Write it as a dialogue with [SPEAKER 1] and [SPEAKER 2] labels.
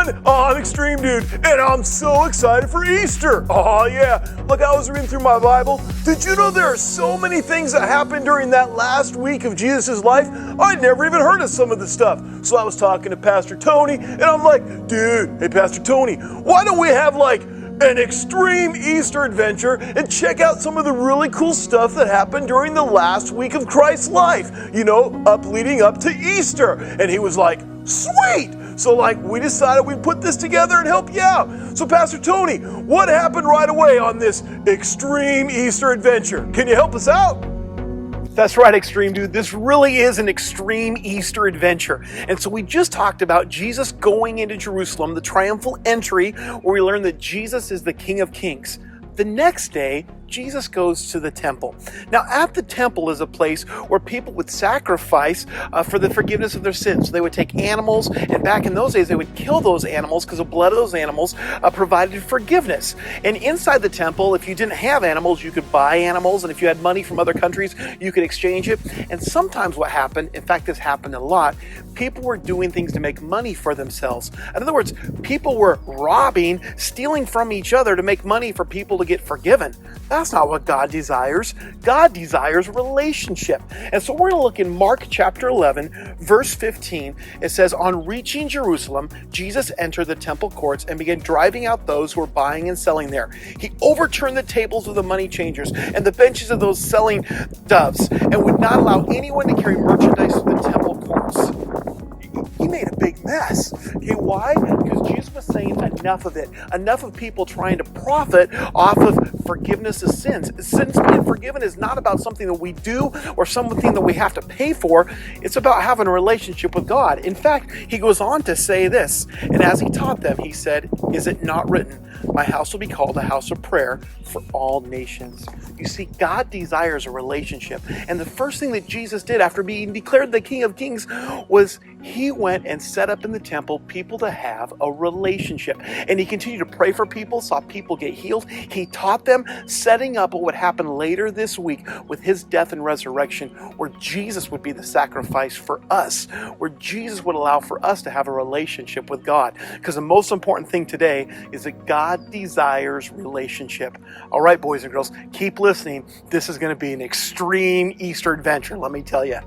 [SPEAKER 1] everyone, I'm Extreme Dude, and I'm so excited for Easter. Oh yeah, look, I was reading through my Bible. Did you know there are so many things that happened during that last week of Jesus' life? I'd never even heard of some of the stuff. So I was talking to Pastor Tony, and I'm like, dude, hey Pastor Tony, why don't we have like an extreme Easter adventure and check out some of the really cool stuff that happened during the last week of Christ's life, leading up to Easter. And he was like, sweet! So we decided we'd put this together and help you out. So Pastor Tony, what happened right away on this extreme Easter adventure? Can you help us out?
[SPEAKER 2] That's right, Extreme Dude. This really is an extreme Easter adventure. And so we just talked about Jesus going into Jerusalem, the triumphal entry, where we learn that Jesus is the King of Kings. The next day, Jesus goes to the temple. Now, at the temple is a place where people would sacrifice for the forgiveness of their sins. So they would take animals, and back in those days, they would kill those animals because the blood of those animals provided forgiveness. And inside the temple, if you didn't have animals, you could buy animals, and if you had money from other countries, you could exchange it. And sometimes what happened, in fact, this happened a lot, people were doing things to make money for themselves. In other words, people were robbing, stealing from each other to make money for people to get forgiven. That's not what God desires. God desires relationship. And so we're going to look in Mark chapter 11, verse 15. It says, on reaching Jerusalem, Jesus entered the temple courts and began driving out those who were buying and selling there. He overturned the tables of the money changers and the benches of those selling doves and would not allow anyone to carry merchandise through the temple courts. He made a big mess. Okay, why? Because Jesus was saying enough of it. Enough of people trying to profit off of forgiveness of sins. Sins being forgiven is not about something that we do or something that we have to pay for. It's about having a relationship with God. In fact, he goes on to say this, and as he taught them, he said, is it not written, my house will be called a house of prayer for all nations. You see, God desires a relationship. And the first thing that Jesus did after being declared the King of Kings was he went and set up in the temple people to have a relationship. And he continued to pray for people, saw people get healed. He taught them, setting up what would happen later this week with his death and resurrection, where Jesus would be the sacrifice for us, where Jesus would allow for us to have a relationship with God. Because the most important thing today is that God desires relationship. All right, boys and girls, keep listening. This is going to be an extreme Easter adventure, let me tell you.